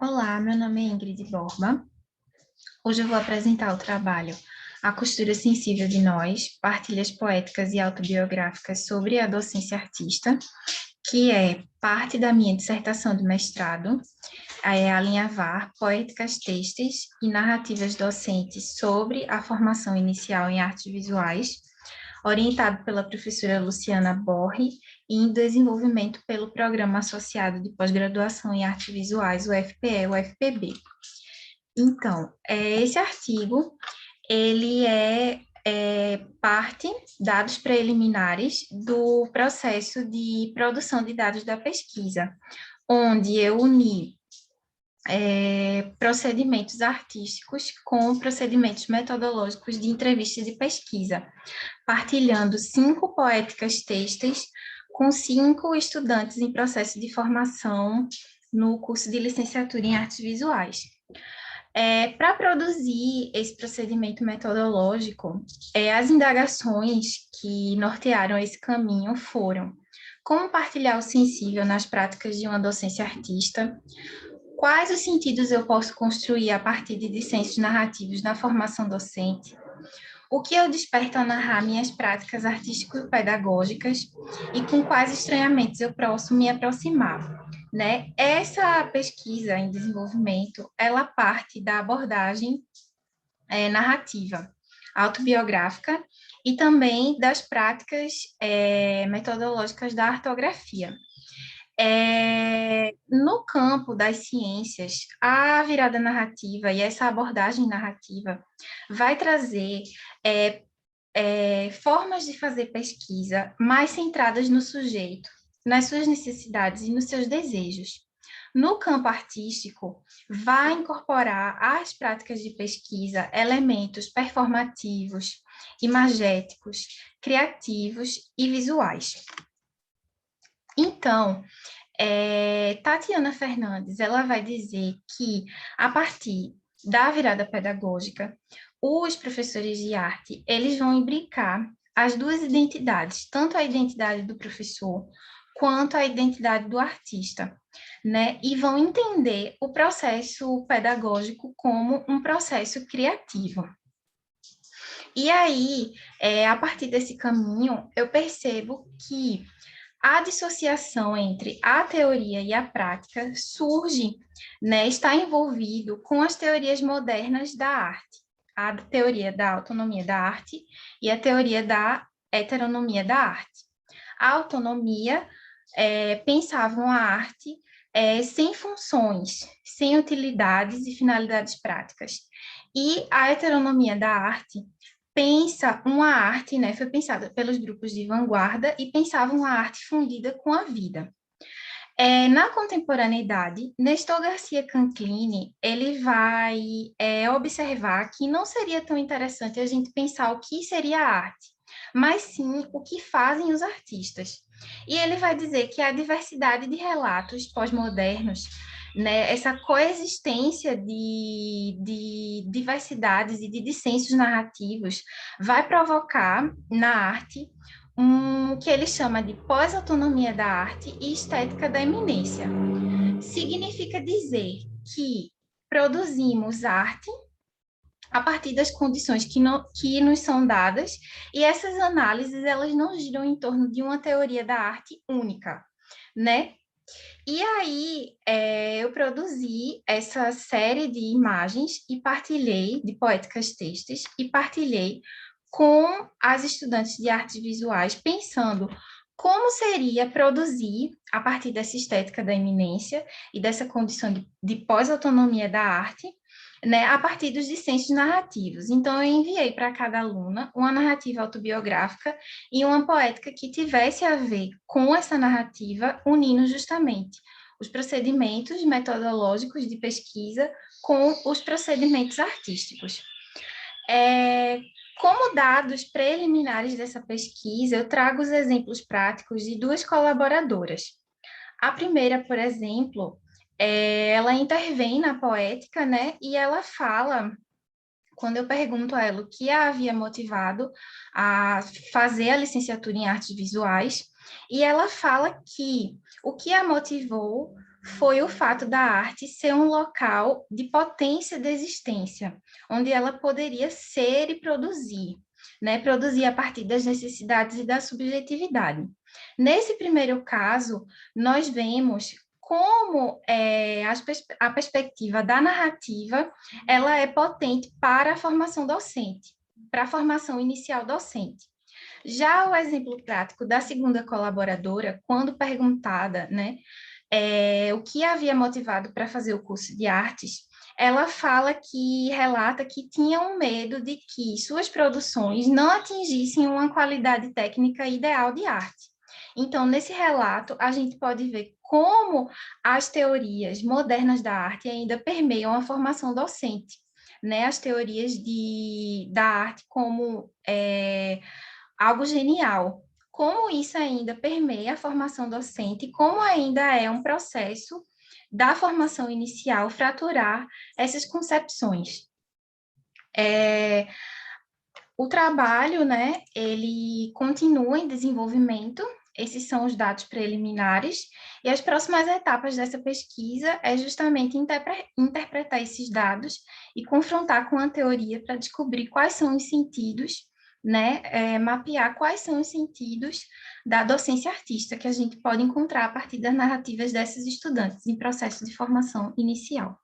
Olá, meu nome é Ingrid Borba. Hoje eu vou apresentar o trabalho A Costura Sensível de Nós, Partilhas Poéticas e Autobiográficas sobre a Docência Artista, que é parte da minha dissertação de mestrado, alinhavar poéticas têxteis e narrativas docentes sobre a formação inicial em artes visuais, orientado pela professora Luciana Borri e em desenvolvimento pelo Programa Associado de Pós-Graduação em Artes Visuais, o FPE-UFPB. Então, esse artigo, ele é parte, dados preliminares, do processo de produção de dados da pesquisa, onde eu uni procedimentos artísticos com procedimentos metodológicos de entrevista de pesquisa, partilhando 5 poéticas têxteis com 5 estudantes em processo de formação no curso de licenciatura em artes visuais. Para produzir esse procedimento metodológico, as indagações que nortearam esse caminho foram: como partilhar o sensível nas práticas de uma docência artista? Quais os sentidos eu posso construir a partir de dissensos narrativos na formação docente? O que eu desperto a narrar minhas práticas artístico-pedagógicas e com quais estranhamentos eu posso me aproximar, né? Essa pesquisa em desenvolvimento, ela parte da abordagem narrativa, autobiográfica e também das práticas metodológicas da artografia. No campo das ciências, a virada narrativa e essa abordagem narrativa vai trazer formas de fazer pesquisa mais centradas no sujeito, nas suas necessidades e nos seus desejos. No campo artístico, vai incorporar às práticas de pesquisa elementos performativos, imagéticos, criativos e visuais. Então, Tatiana Fernandes, ela vai dizer que, a partir da virada pedagógica, os professores de arte, eles vão imbricar as duas identidades, tanto a identidade do professor quanto a identidade do artista, né? E vão entender o processo pedagógico como um processo criativo. E aí, a partir desse caminho, eu percebo que a dissociação entre a teoria e a prática surge, né, está envolvido com as teorias modernas da arte, a teoria da autonomia da arte e a teoria da heteronomia da arte. A autonomia pensavam a arte sem funções, sem utilidades e finalidades práticas. E a heteronomia da arte pensa uma arte, né, foi pensada pelos grupos de vanguarda e pensava uma arte fundida com a vida. Na contemporaneidade, Nestor Garcia Canclini, ele vai observar que não seria tão interessante a gente pensar o que seria a arte, mas sim o que fazem os artistas. E ele vai dizer que a diversidade de relatos pós-modernos, né, essa coexistência de diversidades e de dissensos narrativos vai provocar na arte que ele chama de pós-autonomia da arte e estética da eminência. Significa dizer que produzimos arte a partir das condições que nos são dadas, e essas análises elas não giram em torno de uma teoria da arte única, né? E aí, eu produzi essa série de imagens e partilhei, de poéticas textos, e partilhei com as estudantes de artes visuais, pensando como seria produzir, a partir dessa estética da eminência e dessa condição de pós-autonomia da arte, né, a partir dos dissensos narrativos. Então, eu enviei para cada aluna uma narrativa autobiográfica e uma poética que tivesse a ver com essa narrativa, unindo justamente os procedimentos metodológicos de pesquisa com os procedimentos artísticos. Como dados preliminares dessa pesquisa, eu trago os exemplos práticos de 2 colaboradoras. A primeira, por exemplo, ela intervém na poética, né? E ela fala, quando eu pergunto a ela o que a havia motivado a fazer a licenciatura em artes visuais, e ela fala que o que a motivou foi o fato da arte ser um local de potência de existência, onde ela poderia ser e produzir, né? Produzir a partir das necessidades e da subjetividade. Nesse primeiro caso, nós vemos como a perspectiva da narrativa ela é potente para a formação docente, para a formação inicial docente. Já o exemplo prático da segunda colaboradora, quando perguntada, né, o que havia motivado para fazer o curso de artes, ela relata que tinha um medo de que suas produções não atingissem uma qualidade técnica ideal de arte. Então, nesse relato, a gente pode ver como as teorias modernas da arte ainda permeiam a formação docente, né? As teorias da arte como algo genial. Como isso ainda permeia a formação docente, como ainda é um processo da formação inicial fraturar essas concepções. O trabalho, né, ele continua em desenvolvimento, esses são os dados preliminares, e as próximas etapas dessa pesquisa é justamente interpretar esses dados e confrontar com a teoria para descobrir quais são os sentidos, né, mapear quais são os sentidos da docência artista que a gente pode encontrar a partir das narrativas dessas estudantes em processo de formação inicial.